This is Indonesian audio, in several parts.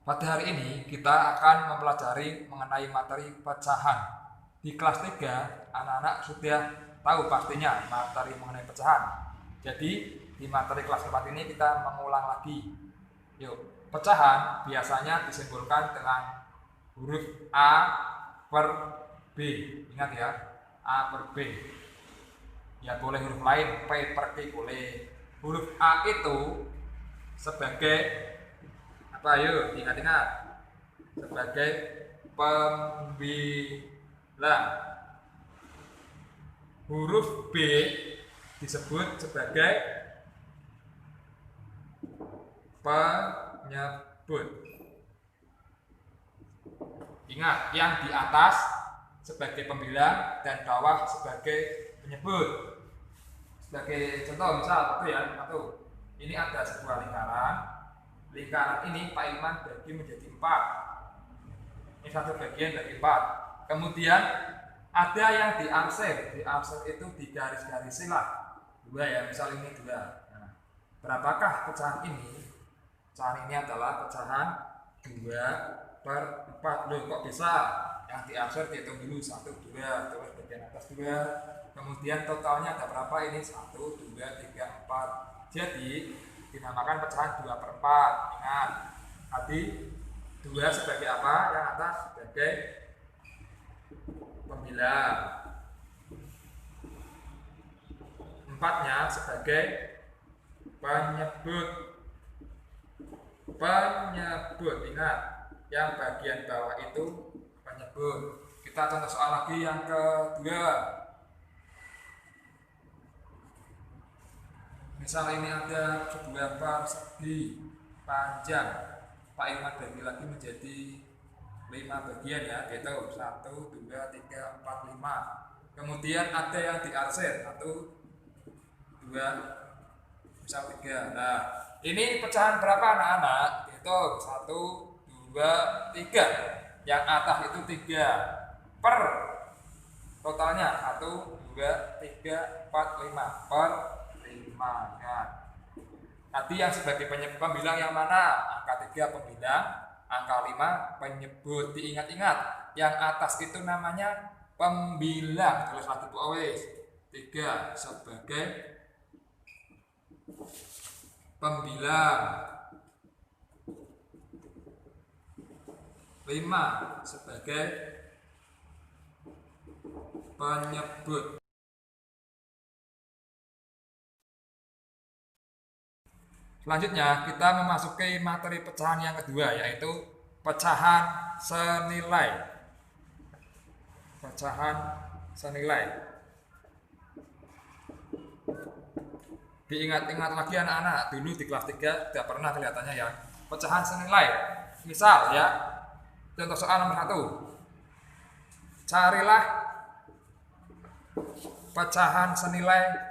Pada hari ini kita akan mempelajari mengenai materi pecahan. Di kelas 3, anak-anak sudah tahu pastinya materi mengenai pecahan. Jadi di materi kelas 4 ini kita mengulang lagi. Yuk, pecahan biasanya disimbolkan dengan huruf A per B. Ingat ya, A per B. Ya boleh huruf lain, P per Q boleh. Huruf A itu sebagai apa, yuk ingat-ingat, sebagai pembilang. Huruf B disebut sebagai penyebut. Ingat, yang di atas sebagai pembilang dan bawah sebagai penyebut. Sebagai contoh, misal satu. Ini ada sebuah lingkaran. Lingkaran ini Pak Ilman bagi menjadi 4. Ini satu bagian dari 4. Kemudian ada yang diarsir. Diarsir itu digaris-garisi lah. 2 ya, misal ini 2. Nah, berapakah pecahan ini? Pecahan ini adalah pecahan 2 per 4. Loh, kok bisa? Yang diarsir dihitung dulu 1, 2, terus bagian atas 2. Kemudian totalnya ada berapa ini? 1, 2, 3, 4. Jadi dinamakan pecahan 2 per 4. Ingat, tadi 2 sebagai apa? Yang atas sebagai pembilang, 4-nya sebagai penyebut. Ingat, yang bagian bawah itu penyebut. Kita contoh soal lagi yang kedua. Misal ini ada sebuah persegi panjang. Pak Ilman bagi lagi menjadi 5 bagian ya, gitu. 1, 2, 3, 4, 5. Kemudian ada yang diarsir 1, 2, misal 3. Nah, ini pecahan berapa anak-anak? Itu 1, 2, 3. Yang atas itu 3 per totalnya 1, 2, 3, 4, 5 per 5 ya. Tadi yang sebagai pembilang yang mana? Angka 3 pembilang, angka 5 penyebut. Diingat-ingat, yang atas itu namanya pembilang. Tulis lagi Bu Awis. 3 sebagai pembilang, 5 sebagai penyebut. Selanjutnya kita memasuki materi pecahan yang kedua, yaitu pecahan senilai. Pecahan senilai. Diingat-ingat lagi anak-anak, dulu di kelas 3 tidak pernah kelihatannya ya. Pecahan senilai. Misal ya, contoh soal nomor 1. Carilah pecahan senilai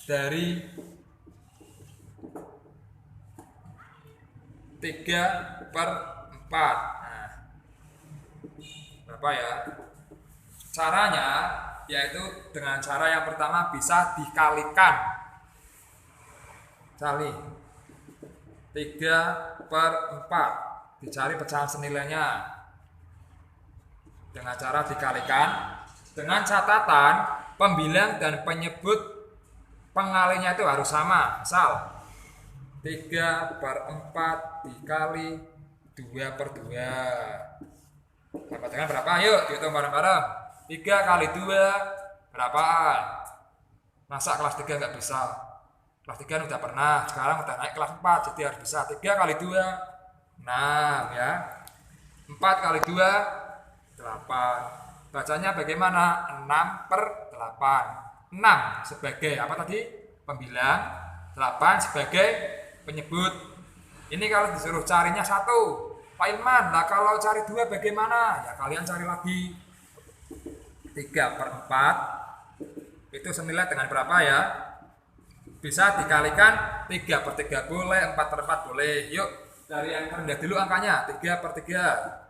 dari 3 per 4. Nah, berapa ya? Caranya yaitu dengan cara yang pertama bisa dikalikan. Cari 3 per 4. Dicari pecahan senilainya dengan cara dikalikan, dengan catatan pembilang dan penyebut pengalinya itu harus sama. Misal 3 per 4 dikali 2 per 2 sama dengan berapa? Yuk dihitung bareng-bareng. 3 kali 2 berapa? Masa kelas 3 nggak bisa? Kelas 3 udah pernah, sekarang udah naik kelas 4, jadi harus bisa. 3 kali 2 6 ya. 4 kali 2 8. Bacanya bagaimana? 6 per 8. 6 sebagai apa tadi? Pembilang. 8 sebagai penyebut. Ini kalau disuruh carinya 1. Pak Ilman, lah kalau cari 2 bagaimana? Ya kalian cari lagi. 3 per 4 itu senilai dengan berapa ya? Bisa dikalikan 3 per 3 boleh, 4 per 4 boleh. Yuk, dari yang rendah dulu angkanya. 3 per 3.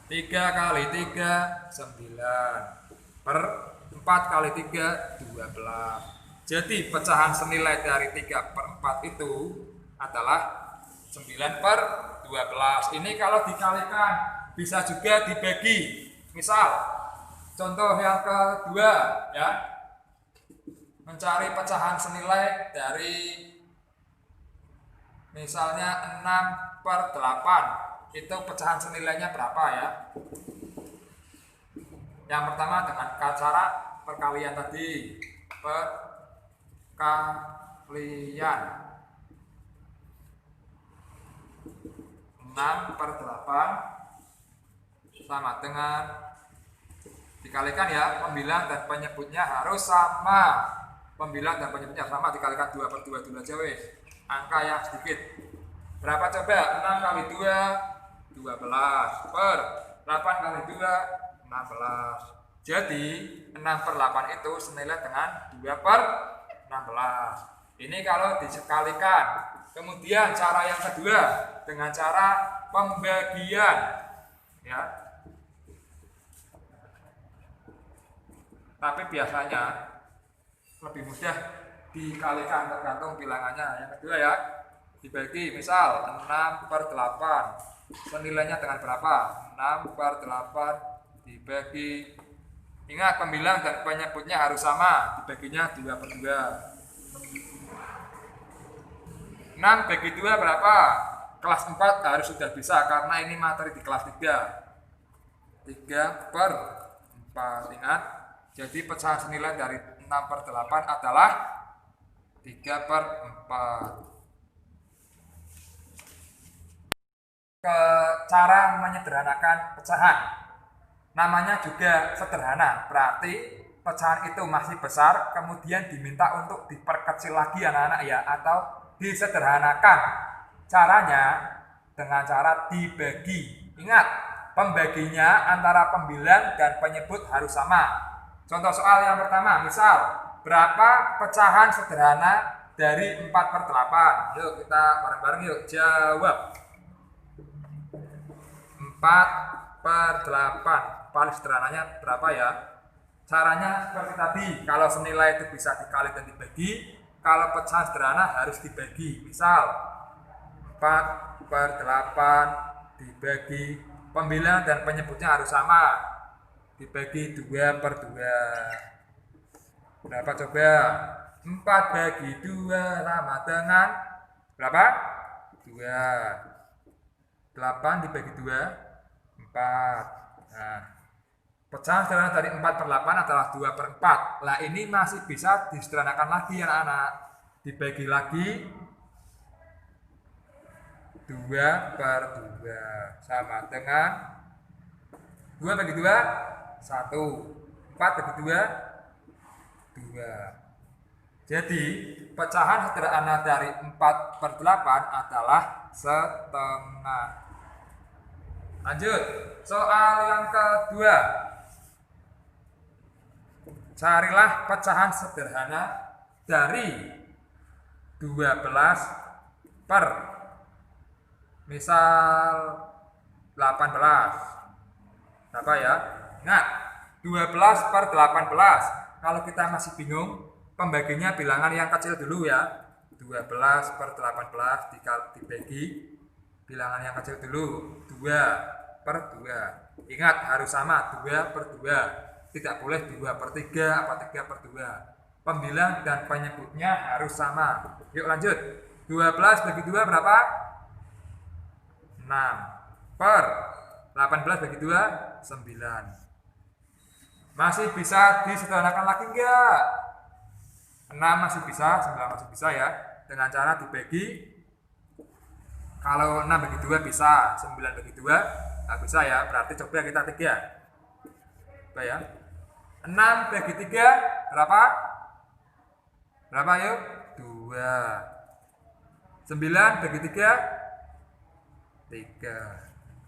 3 kali 3 9 per 4 kali 3, 12. Jadi pecahan senilai dari 3/4 itu adalah 9/12. Ini kalau dikalikan bisa juga dibagi. Misal contoh yang kedua ya, mencari pecahan senilai dari misalnya 6/8. Itu pecahan senilainya berapa ya? Yang pertama dengan cara perkalian tadi, perkalian 6/8 sama dengan dikalikan ya, pembilang dan penyebutnya harus sama. Pembilang dan penyebutnya sama, dikalikan 2/2 dulu aja weh. Angka yang sedikit. Berapa coba? 6 kali 2, 12 per 8 kali 2, 16. Jadi 6/8 itu senilai dengan 2/16. Ini kalau disekalikan. Kemudian cara yang kedua dengan cara pembagian ya. Tapi biasanya lebih mudah dikalikan tergantung bilangannya. Yang kedua ya, dibagi misal 6/8 senilainya dengan berapa? 6/8 dibagi, ingat pembilang dan penyebutnya harus sama, dibaginya 2/2. 6 bagi 2 berapa? Kelas 4 harus sudah bisa karena ini materi di kelas 3. 3/4, ingat. Jadi pecahan senilai dari 6/8 adalah 3/4. Ke cara menyederhanakan pecahan. Namanya juga sederhana, berarti pecahan itu masih besar, kemudian diminta untuk diperkecil lagi anak-anak ya, atau disederhanakan. Caranya dengan cara dibagi. Ingat, pembaginya antara pembilang dan penyebut harus sama. Contoh soal yang pertama, misal berapa pecahan sederhana dari 4/8? Yuk kita bareng-bareng yuk jawab. 4/8 paling sederhananya berapa ya? Caranya seperti tadi, kalau senilai itu bisa dikali dan dibagi, kalau pecahan sederhana harus dibagi. Misal 4/8 dibagi, pembilang dan penyebutnya harus sama, dibagi 2/2. Berapa coba? 4 bagi 2 sama dengan berapa? 2. 8 dibagi 2, 4. Nah, pecahan sederhana dari 4/8 adalah 2/4. Nah, ini masih bisa disederhanakan lagi ya anak-anak. Dibagi lagi 2/2 sama dengan 2 bagi 2, 1. 4 bagi 2, 2. Jadi, pecahan sederhana dari 4/8 adalah setengah. Lanjut, soal yang kedua. Carilah pecahan sederhana dari 12 per misal 18. Berapa ya? Ingat, 12/18. Kalau kita masih bingung, pembaginya bilangan yang kecil dulu ya. 12/18 dibagi bilangan yang kecil dulu, 2/2. Ingat harus sama, 2/2. Tidak boleh 2/3 apa 3/2. Pembilang dan penyebutnya harus sama. Yuk lanjut. 12 bagi 2 berapa? 6. Per 18 bagi 2, 9. Masih bisa disederhanakan lagi enggak? 6 masih bisa, 9 masih bisa ya. Dengan cara dibagi. Kalau 6 bagi 2 bisa, 9 bagi 2 nggak bisa ya. Berarti coba kita 3. Coba ya. 6 bagi 3 berapa? Berapa yuk? 2. 9 bagi 3, 3.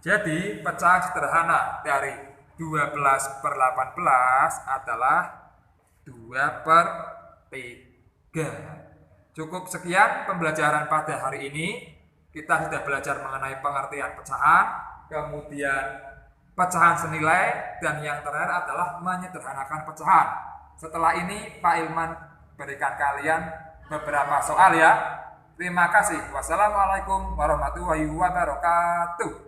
Jadi pecahan sederhana dari 12/18 adalah 2/3. Cukup sekian pembelajaran pada hari ini. Kita sudah belajar mengenai pengertian pecahan, kemudian pecahan senilai, dan yang terakhir adalah menyederhanakan pecahan. Setelah ini Pak Ilman berikan kalian beberapa soal ya. Terima kasih. Wassalamualaikum warahmatullahi wabarakatuh.